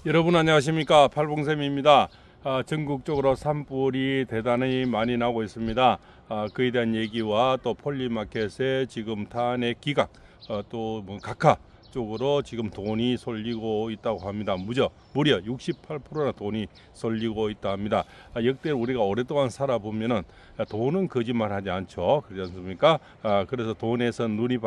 여러분 안녕하십니까, 팔봉샘입니다. 전국적으로 산불이 대단히 많이 나고 있습니다. 그에 대한 얘기와 또 폴리마켓의 지금 탄핵 기각, 또 뭐 각하 쪽으로 지금 돈이 쏠리고 있다고 합니다. 무려 68%나 돈이 쏠리고 있다 합니다. 역대 우리가 오랫동안 살아보면은 돈은 거짓말하지 않죠. 그렇지 않습니까? 그래서 돈에서 눈이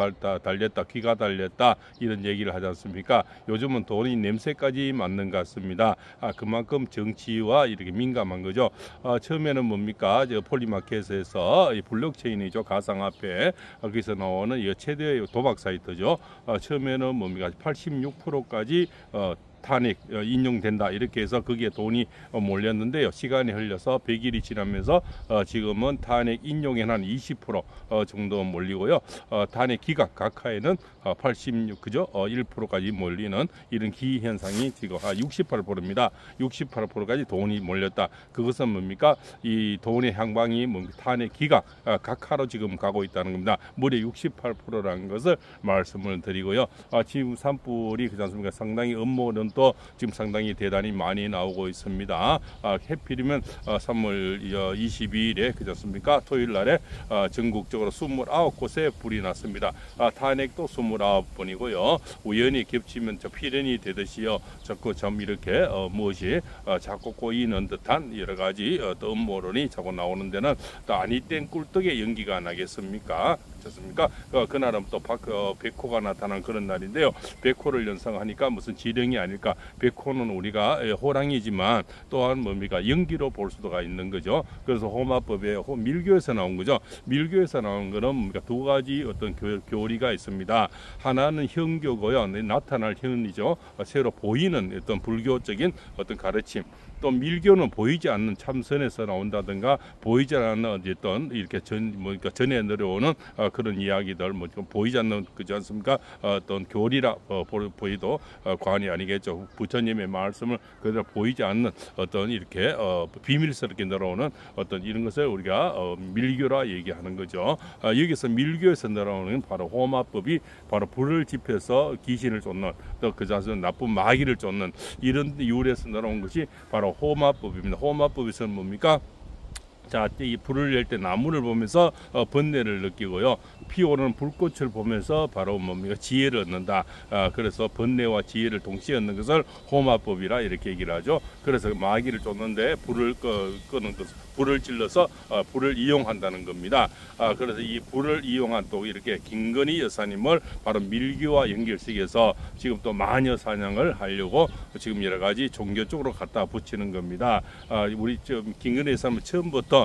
달렸다, 귀가 달렸다 이런 얘기를 하지 않습니까? 요즘은 돈이 냄새까지 맡는 것 같습니다. 그만큼 정치와 이렇게 민감한 거죠. 처음에는 뭡니까? 저 폴리마켓에서 이 블록체인이죠. 가상화폐 거기서 나오는 이 최대의 도박 사이트죠. 처음에는 뭡니까? 86%까지 탄핵 인용된다 이렇게 해서 거기에 돈이 몰렸는데요. 시간이 흘려서 100일이 지나면서 지금은 탄핵 인용에는 한 20% 정도 몰리고요. 탄핵 기각 각하에는 86 그죠? 1%까지 몰리는 이런 기현상이 지금 68%입니다. 68%까지 돈이 몰렸다. 그것은 뭡니까? 이 돈의 향방이 탄핵 기각 각하로 지금 가고 있다는 겁니다. 무려 68%라는 것을 말씀을 드리고요. 지금 산불이 그렇지 않습니까? 상당히 음모론 또 지금 상당히 대단히 많이 나오고 있습니다. 해필이면 3월 22일에 그렇지 않습니까? 토요일 날에 전국적으로 29곳에 불이 났습니다. 탄핵도 29번이고요. 우연히 겹치면 필연이 되듯이요. 자꾸 좀 이렇게 무엇이 자꾸 꼬이는 듯한 여러 가지 또 음모론이 자꾸 나오는 데는 또 아니 땐 꿀떡에 연기가 나겠습니까? 그렇습니까? 그날은 또 백호가 나타난 그런 날인데요. 백호를 연상하니까 무슨 지령이 아닐까? 백호는 우리가 호랑이지만 또한 뭡니까? 연기로 볼 수도가 있는 거죠. 그래서 호마법에 밀교에서 나온 거죠. 밀교에서 나온 거는 뭡니까? 두 가지 어떤 교리가 있습니다. 하나는 현교고요. 나타날 현이죠. 새로 보이는 어떤 불교적인 어떤 가르침. 또 밀교는 보이지 않는 참선에서 나온다든가 보이지 않는 어떤 이렇게 전에 내려오는 그런 이야기들 보이지 않는 그지 않습니까? 어떤 교리라 보이도 과언이 아니겠죠. 부처님의 말씀을 그대로 보이지 않는 어떤 이렇게 비밀스럽게 내려오는 어떤 이런 것을 우리가 밀교라 얘기하는 거죠. 여기서 밀교에서 내려오는 바로 호마법이 바로 불을 지펴서 귀신을 쫓는 또 그 자신 나쁜 마귀를 쫓는 이런 이유에서 내려온 것이 바로 호마법입니다. 호마법에서는 뭡니까? 자, 이 불을 낼 때 나무를 보면서 번뇌를 느끼고요. 피오르는 불꽃을 보면서 바로 뭡니까? 지혜를 얻는다. 그래서 번뇌와 지혜를 동시에 얻는 것을 호마법이라 이렇게 얘기를 하죠. 그래서 마귀를 쫓는데 불을 끄는 것, 불을 질러서 불을 이용한다는 겁니다. 그래서 이 불을 이용한 또 이렇게 김건희 여사님을 바로 밀교와 연결시켜서 지금 또 마녀 사냥을 하려고 지금 여러 가지 종교 쪽으로 갖다 붙이는 겁니다. 우리 김건희 여사님은 처음부터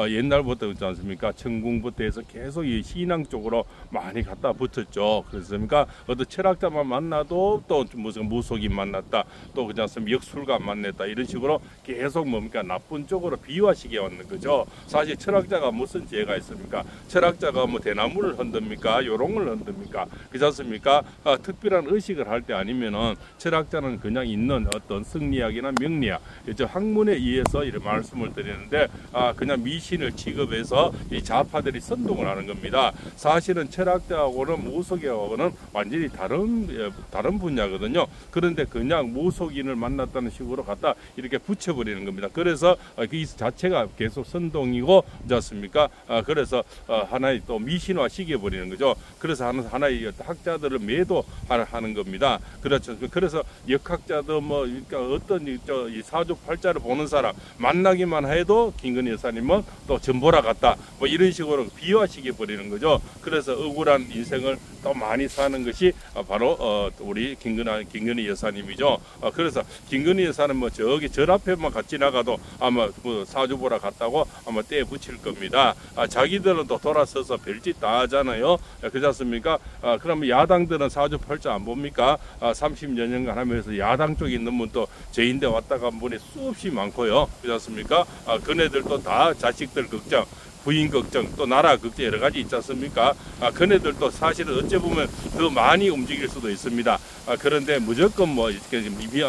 옛날부터 그렇지 않습니까? 천궁부터 해서 계속 이 신앙 쪽으로 많이 갖다 붙었죠. 그렇습니까? 어떤 철학자만 만나도 또 무슨 무속인 만났다, 또 그렇지 않습니까? 역술가 만났다 이런 식으로 계속 뭡니까? 나쁜 쪽으로 비화시켜 왔는 거죠. 사실 철학자가 무슨 죄가 있습니까? 철학자가 뭐 대나무를 흔듭니까? 요롱을 흔듭니까? 그렇지 않습니까? 특별한 의식을 할 때 아니면은 철학자는 그냥 있는 어떤 승리학이나 명리학, 학문에 의해서 이런 말씀을 드리는데 그냥 미신을 취급해서 이 좌파들이 선동을 하는 겁니다. 사실은 철학자하고는 무속인하고는 완전히 다른 분야거든요. 그런데 그냥 무속인을 만났다는 식으로 갖다 이렇게 붙여버리는 겁니다. 그래서 이 자체가 계속 선동이고 그렇습니까? 그래서 하나의 또 미신화 시켜버리는 거죠. 그래서 하나의 학자들을 매도하는 겁니다. 그렇죠. 그래서 역학자도 뭐 그러니까 어떤 이 사주팔자를 보는 사람 만나기만 해도 김건희 여사님은 또 전보라 같다 뭐 이런 식으로 비화시켜 버리는 거죠. 그래서 억울한 인생을 또 많이 사는 것이 바로 우리 김건희 여사님이죠. 그래서 김건희 여사는 뭐 저기 절 앞에만 같이 나가도 아마 그 사주보라 같다고 아마 떼 붙일 겁니다. 자기들은 또 돌아서서 별짓 다 하잖아요. 그렇지 않습니까? 그러면 야당들은 사주팔자 안 봅니까? 30여 년간 하면서 야당 쪽에 있는 분도 저인데 왔다 간 분이 수없이 많고요. 그렇지 않습니까? 그네들도 다 자식들 걱정, 부인 걱정, 또 나라 걱정 여러 가지 있지 않습니까? 그네들도 사실은 어찌 보면 더 많이 움직일 수도 있습니다. 그런데 무조건 뭐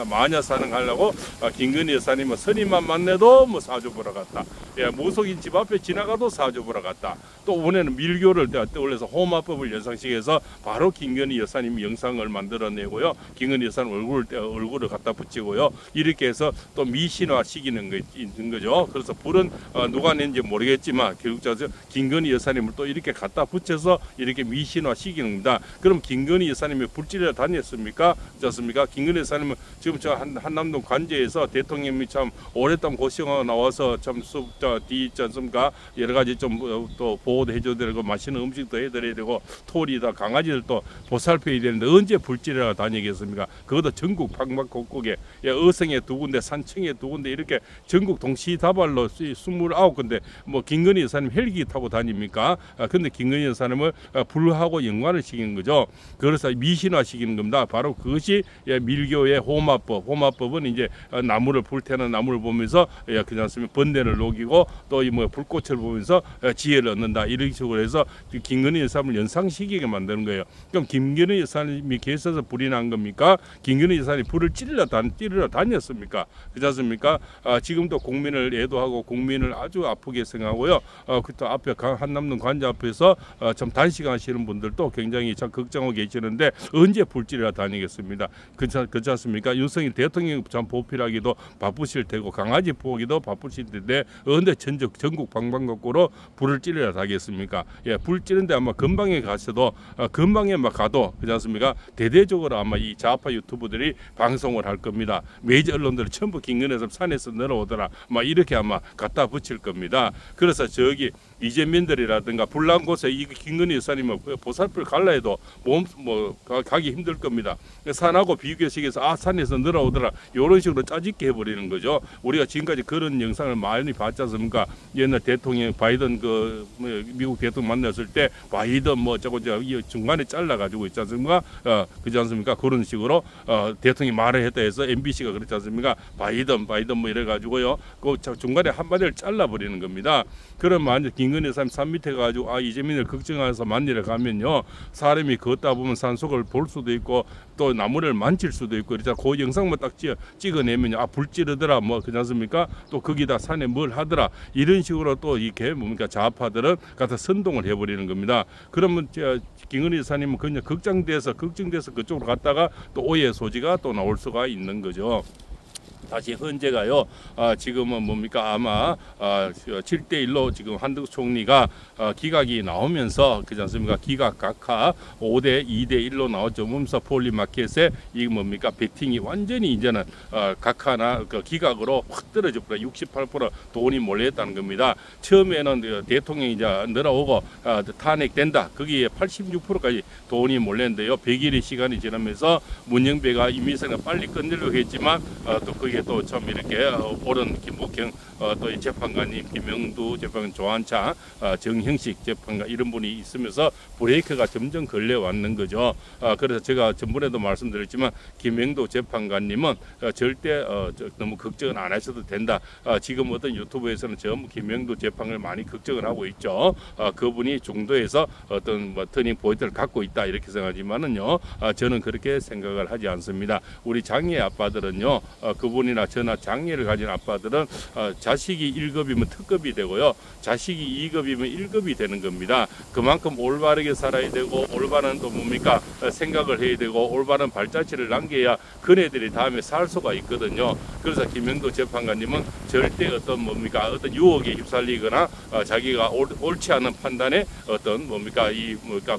마녀 사냥하려고 김건희 여사님은 선임만 만나도 뭐 사주 보러 갔다. 예, 무속인 집 앞에 지나가도 사주보러 갔다. 또 이번에는 밀교를 떠올려서 호마법을 연상시켜서 바로 김건희 여사님 영상을 만들어내고요. 김건희 여사님 얼굴을 갖다 붙이고요. 이렇게 해서 또 미신화 시키는 거 있는 거죠. 그래서 불은 누가 낸지 모르겠지만 결국 김건희 여사님을 또 이렇게 갖다 붙여서 이렇게 미신화 시키는 겁니다. 그럼 김건희 여사님이 불길에 다녔습니까? 그렇습니까? 김건희 여사님은 지금 저 한남동 관제에서 대통령이 참 오랫동안 고생하고 나와서 참 있지 않습니까? 여러 가지 좀 또 보호도 해줘야 되고 맛있는 음식도 해드려야 되고 토리다 강아지들도 보살펴야 되는데 언제 불길에 다니겠습니까? 그것도 전국 방방곡곡에 어성에 2군데, 산청에 2군데 이렇게 전국 동시다발로 29군데 뭐 김건희 여사님 헬기 타고 다닙니까? 근데 김건희 여사님을 불하고 연관을 시키는 거죠. 그래서 미신화 시키는 겁니다. 바로 그것이 밀교의 호마법. 호마법은 이제 나무를 불태는 나무를 보면서 그렇습니까? 번뇌를 녹이고 또 이 뭐 불꽃을 보면서 지혜를 얻는다. 이런 식으로 해서 김건희 여사님을 연상시키게 만드는 거예요. 그럼 김건희 여사님이 계셔서 불이 난 겁니까? 김건희 여사님이 불을 찌르러 다녔습니까? 그렇지 않습니까? 지금도 국민을 애도하고 국민을 아주 아프게 생각하고요. 그또 앞에 한남동 관자 앞에서 좀 단식하시는 분들도 굉장히 참 걱정하고 계시는데 언제 불길에 다니겠습니다. 그렇지 않습니까? 윤석열 대통령 참 보필하기도 바쁘실 테고 강아지 보기도 바쁘실 텐데 언제 전국 방방곡곡으로 불을 찌르러 다겠습니까? 예, 불 찌는데 아마 근방에 가서도 근방에만 가도 그렇지 않습니까? 대대적으로 아마 이 좌파 유튜브들이 방송을 할 겁니다. 메이저 언론들이 전부 김건희에서 산에서 내려오더라. 막 이렇게 아마 갖다 붙일 겁니다. 그래서 저기 이재민들이라든가 불난 곳에 이 김건희 여사님은 보살필 갈라 해도 가기 힘들 겁니다. 산하고 비교시켜서 산에서 내려오더라 이런 식으로 짜집게 해버리는 거죠. 우리가 지금까지 그런 영상을 많이 봤지 않습니까? 옛날 대통령 바이든 미국 대통령 만났을 때 바이든 저거 중간에 잘라가지고 있지 않습니까? 그렇지 않습니까? 그런 식으로 대통령이 말을 했다 해서 MBC가 그렇지 않습니까? 바이든 이래가지고요. 그 중간에 한마디를 잘라버리는 겁니다. 그럼 만약 김건희 여사님 산 밑에 가지고 이재민을 걱정해서 만나러 가면요 사람이 걷다 보면 산속을 볼 수도 있고 또 나무를 만질 수도 있고 그러자 그 영상만 딱 찍어내면 불 찌르더라 그렇지 않습니까? 또 거기다 산에 뭘 하더라 이런 식으로 또 이게 좌파들은 갖다 선동을 해버리는 겁니다. 그러면 김건희 여사님은 그냥 걱정돼서 그쪽으로 갔다가 또 오해 소지가 또 나올 수가 있는 거죠. 다시 현재가요. 지금은 아마 7대1로 지금 한덕수 총리가 기각이 나오면서 그렇지 않습니까? 기각 각하 5대 2대1로 나왔죠. 몸사 폴리마켓에 이 베팅이 완전히 이제는 각하나 기각으로 확 떨어져 버려 68% 돈이 몰려있다는 겁니다. 처음에는 대통령이 이제 늘어오고 탄핵된다. 거기에 86%까지 돈이 몰렸는데요. 100일의 시간이 지나면서 문영배가 이미선을 빨리 끝내려고 했지만 또 그게 또 참 이렇게 옳은 김복형 또 재판관님 김영두 재판관 조한창 정형식 재판관 이런 분이 있으면서 브레이크가 점점 걸려왔는 거죠. 그래서 제가 전번에도 말씀드렸지만 김영두 재판관님은 절대 너무 걱정은 안 하셔도 된다. 지금 어떤 유튜브에서는 전부 김영두 재판을 많이 걱정을 하고 있죠. 그분이 중도에서 어떤 터닝 포인트를 갖고 있다 이렇게 생각하지만은요 저는 그렇게 생각을 하지 않습니다. 우리 장애 아빠들은요 그분이나 저나 장애를 가진 아빠들은 자식이 1급이면 특급이 되고요. 자식이 2급이면 1급이 되는 겁니다. 그만큼 올바르게 살아야 되고 올바른 또 생각을 해야 되고 올바른 발자취를 남겨야 그네들이 다음에 살 수가 있거든요. 그래서 김영도 재판관님은 절대 어떤 유혹에 휩쓸리거나 자기가 옳지 않은 판단에 어떤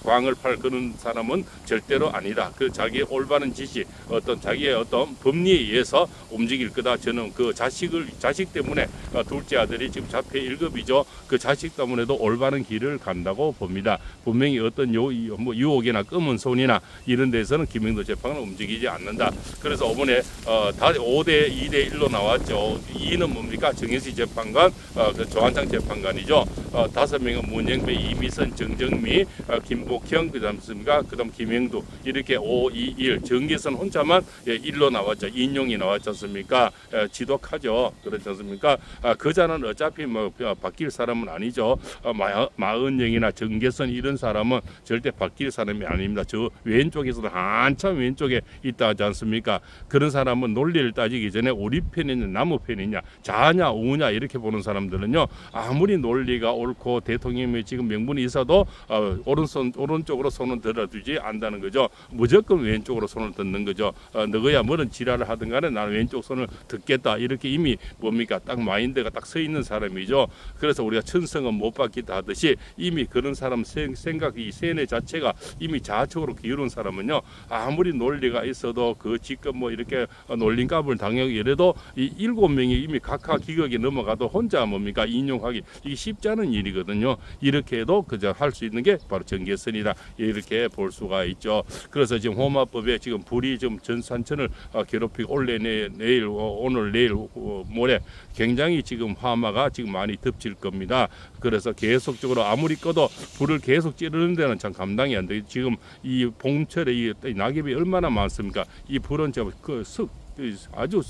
광을 팔 그런 사람은 절대로 아니다. 그 자기의 올바른 지식 어떤 자기의 어떤 법리에 의해서 움직일 거다. 저는 그 자식 때문에 둘째 아들이 지금 자폐 1급이죠. 그 자식 때문에도 올바른 길을 간다고 봅니다. 분명히 어떤 유혹이나 검은 손이나 이런 데서는 김영도 재판은 움직이지 않는다. 그래서 이번에 다 5대 2대 1로 나왔죠. 2는 정현식 재판관, 조한창 재판관이죠. 5명은 문영배, 이미선, 정정미, 김복형, 그다음 김행두 이렇게 5, 2, 1 정계선 혼자만 1로 나왔죠. 인용이 나왔지 않습니까? 지독하죠. 그렇지 않습니까? 그자는 어차피 뭐 바뀔 사람은 아니죠. 마은영이나 정계선 이런 사람은 절대 바뀔 사람이 아닙니다. 저 왼쪽에서도 한참 왼쪽에 있다 하지 않습니까? 그런 사람은 논리를 따지기 전에 우리 편이냐 나무 편이냐 좌냐 우냐 이렇게 보는 사람들은요, 아무리 논리가 옳고 대통령이 지금 명분이 있어도 오른쪽으로 손을 들어두지 않는다는 거죠. 무조건 왼쪽으로 손을 듣는 거죠. 너야 뭐는 지랄을 하든 간에 나는 왼쪽 손을 듣겠다 이렇게 이미 뭡니까 딱 마인드가 딱 서 있는 사람이죠. 그래서 우리가 천성은 못 받겠다 하듯이 이미 그런 사람 생각이 세뇌 자체가 이미 좌측으로 기울은 사람은요, 아무리 논리가 있어도 그 지금 뭐 이렇게 놀림감을 당하고 이래도 이 7명이 이미 각하 기각이 넘어가도 혼자 뭡니까 인용하기 이게 쉽지 않은 일이거든요. 이렇게 해도 그저 할 수 있는 게 바로 정계선이다 이렇게 볼 수가 있죠. 그래서 지금 호마법에 지금 불이 좀 전 산천을 괴롭히고 오늘 내일 모레 굉장히 지금 화마가 지금 많이 덮칠 겁니다. 그래서 계속적으로 아무리 꺼도 불을 계속 찌르는 데는 참 감당이 안 돼요. 지금 이 봄철에 이 낙엽이 얼마나 많습니까? 이 불은 아주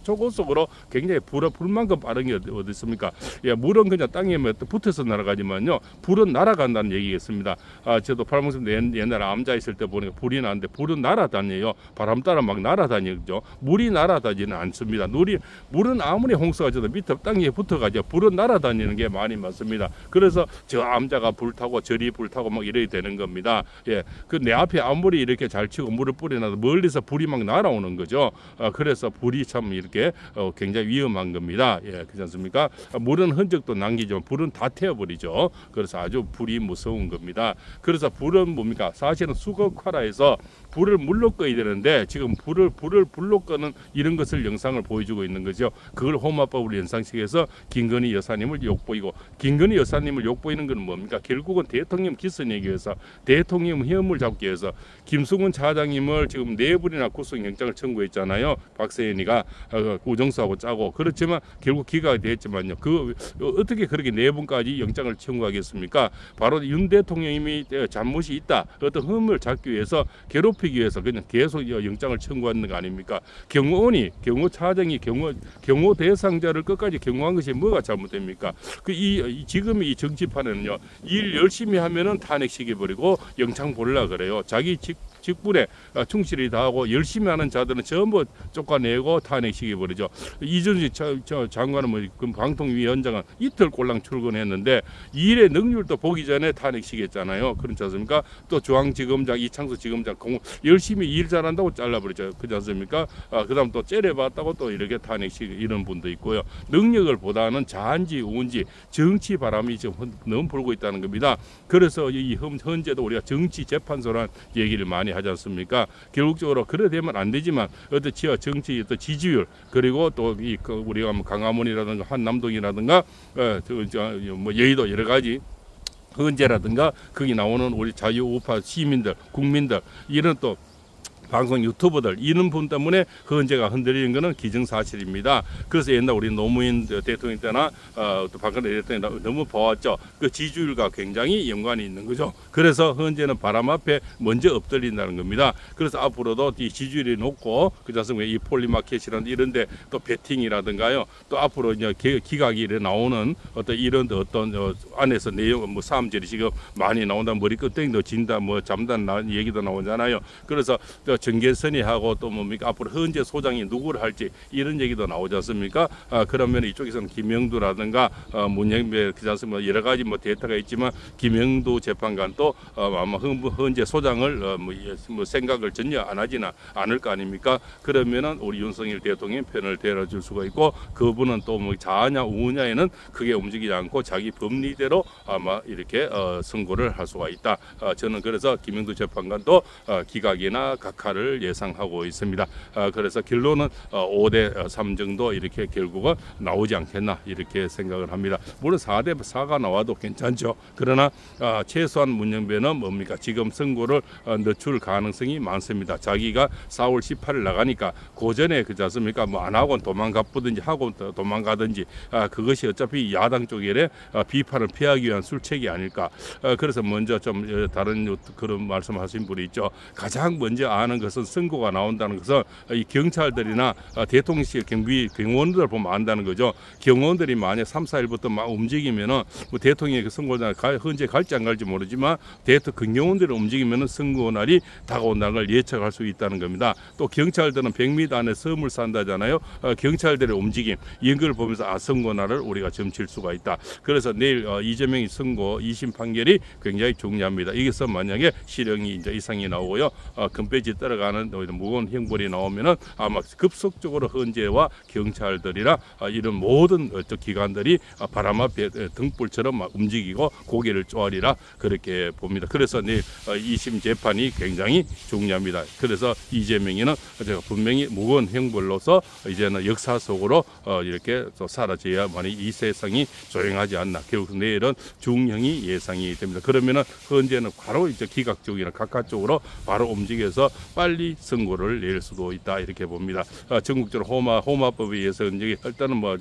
초고속으로 굉장히 불만큼 빠른 게 어디 있습니까? 예, 물은 그냥 땅에 붙어서 날아가지만요, 불은 날아간다는 얘기겠습니다. 저도 팔봉선 옛날에 암자 있을 때 보니까 불이 나는데 불은 날아다녀요. 바람 따라 막 날아다니죠. 물이 날아다니지는 않습니다. 물은 아무리 홍수가 져도 밑에 땅에 붙어가지고 불은 날아다니는 게 많이 많습니다. 그래서 저 암자가 불타고 저리 불타고 막 이래야 되는 겁니다. 예, 그 내 앞에 아무리 이렇게 잘 치고 물을 뿌려놔도 멀리서 불이 막 날아오는 거죠. 그래서 불이 참 이렇게 굉장히 위험한 겁니다. 예, 그렇지 않습니까? 물은 흔적도 남기지만 불은 다 태워버리죠. 그래서 아주 불이 무서운 겁니다. 그래서 불은 뭡니까? 사실은 수극화라해서 불을 물로 꺼야 되는데 지금 불로 끄는 이런 것을 영상을 보여주고 있는 거죠. 그걸 호마법으로 연상시켜서 김건희 여사님을 욕보이고, 김건희 여사님을 욕보이는 건 뭡니까? 결국은 대통령 기선이기 위해서, 대통령 혐을 잡기 위해서 김승훈 차장님을 지금 4번이나 구속영장을 청구했잖아요. 박세현이가 우정수하고 짜고. 그렇지만 결국 기각이 됐지만요. 그 어떻게 그렇게 4번까지 영장을 청구하겠습니까? 바로 윤 대통령님이 잘못이 있다, 어떤 흠을 잡기 위해서, 괴롭히기 위해서 그냥 계속 영장을 청구하는 거 아닙니까? 경호원이, 경호차장이 경호 대상자를 끝까지 경호한 것이 뭐가 잘못됩니까? 지금 이 정치판에는요, 일 열심히 하면은 탄핵시켜버리고 영장 보려고 그래요. 자기 직분에 충실히 다하고 열심히 하는 자들은 전부 쫓아내고 탄핵시켜버리죠. 이준식 장관은 방통위원장은 이틀 꼴랑 출근했는데 일의 능률도 보기 전에 탄핵시켰잖아요. 그렇지 않습니까? 또 중앙지검장 이창수 지검장 열심히 일 잘한다고 잘라버리죠. 그렇지 않습니까? 그다음 또 째려봤다고 또 이렇게 탄핵시키고 이런 분도 있고요. 능력을 보다는 자한지 우은지 정치 바람이 지금 너무 불고 있다는 겁니다. 그래서 이 현재도 우리가 정치 재판소라는 얘기를 많이 하지 않습니까? 결국적으로 그래 되면 안 되지만 어떤 정치 어떤 지지율, 그리고 또 우리가 강화문이라든가 한남동이라든가 뭐 여의도 여러 가지 헌재라든가 거기 나오는 우리 자유우파 시민들, 국민들, 이런 또 방송 유튜버들 이런 분 때문에 헌재가 흔들리는 것은 기정사실입니다. 그래서 옛날 우리 노무현 대통령 때나 또 박근혜 대통령 너무 봐왔죠. 그 지지율과 굉장히 연관이 있는 거죠. 그래서 헌재는 바람 앞에 먼저 엎드린다는 겁니다. 그래서 앞으로도 이 지지율이 높고 그자서 이 폴리마켓이라든가 이런데 또 배팅이라든가요. 또 앞으로 이제 기각이 나오는 이런 안에서 내용 뭐 사람들이 지금 많이 나온다. 머리 끝땡이도 진다, 뭐 잠단 얘기도 나오잖아요. 그래서 정계선이 하고 또 뭡니까 앞으로 헌재 소장이 누구를 할지 이런 얘기도 나오지 않습니까? 그러면 이쪽에서는 김영두라든가 문영배 그렇습니까? 여러 가지 뭐 데이터가 있지만 김영두 재판관도 아마 헌재 소장을 뭐 생각을 전혀 안 하지는 않을 거 아닙니까? 그러면은 우리 윤석열 대통령 편을 들어줄 수가 있고, 그분은 또 뭐 좌냐 우냐에는 크게 움직이지 않고 자기 법리대로 아마 이렇게 선고를 할 수가 있다. 저는 그래서 김영두 재판관도 기각이나 각하 역할을 예상하고 있습니다. 그래서 결론은 5대 3 정도 이렇게 결국은 나오지 않겠나 이렇게 생각을 합니다. 물론 4대 4가 나와도 괜찮죠. 그러나 최소한 문영배는 뭡니까? 지금 선고를 늦출 가능성이 많습니다. 자기가 4월 18일 나가니까 그 전에 그지 않습니까? 뭐 안 하고 도망가쁘든지 하고 도망가든지 그것이 어차피 야당 쪽에 비판을 피하기 위한 술책이 아닐까. 그래서 먼저 좀 다른 그런 말씀하신 분이 있죠. 가장 먼저 아는 것은 선고가 나온다는 것은 이 경찰들이나 대통령실 경호원들 보면 안다는 거죠. 경호원들이 만약 3, 4일부터 막 움직이면은 뭐 대통령이 그 선고날 현재 갈지 안 갈지 모르지만 경호원들이 움직이면은 선고날이 다가온다는 걸 예측할 수 있다는 겁니다. 또 경찰들은 100m 안에 섬을 산다잖아요. 경찰들의 움직임 이런 걸 보면서 선고날을 우리가 점칠 수가 있다. 그래서 내일 이재명이 선고 2심 판결이 굉장히 중요합니다. 여기서 만약에 실형이 이제 이상이 나오고요, 금배지 떨어가는 무거운 형벌이 나오면은 아마 급속적으로 헌재와 경찰들이나 이런 모든 기관들이 바람 앞에 등불처럼 막 움직이고 고개를 쪼아리라 그렇게 봅니다. 그래서 내일 2심 재판이 굉장히 중요합니다. 그래서 이재명이는 제가 분명히 무거운 형벌로서 이제는 역사 속으로 이렇게 또 사라져야만이 이 세상이 조용하지 않나. 결국 내일은 중형이 예상이 됩니다. 그러면은 현재는 바로 이제 기각 쪽이나 각하 쪽으로 바로 움직여서 빨리 선고를 낼 수도 있다 이렇게 봅니다. 전국적으로 호마법에 의해서 이제 일단은 뭐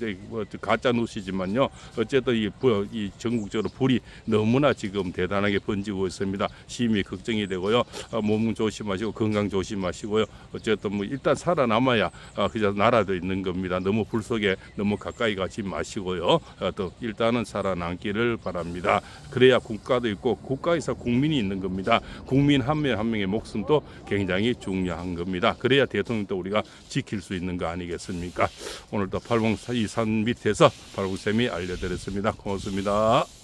가짜 뉴스지만요. 어쨌든 이 전국적으로 불이 너무나 지금 대단하게 번지고 있습니다. 심히 걱정이 되고요. 몸 조심하시고 건강 조심하시고요. 어쨌든 뭐 일단 살아남아야 그저 나라도 있는 겁니다. 너무 불 속에 너무 가까이 가지 마시고요. 또 일단은 살아남기를 바랍니다. 그래야 국가도 있고 국가에서 국민이 있는 겁니다. 국민 한 명 한 명의 목숨도 굉장히 중요한 겁니다. 그래야 대통령도 우리가 지킬 수 있는 거 아니겠습니까? 오늘도 팔봉 이 산 밑에서 팔봉쌤이 알려드렸습니다. 고맙습니다.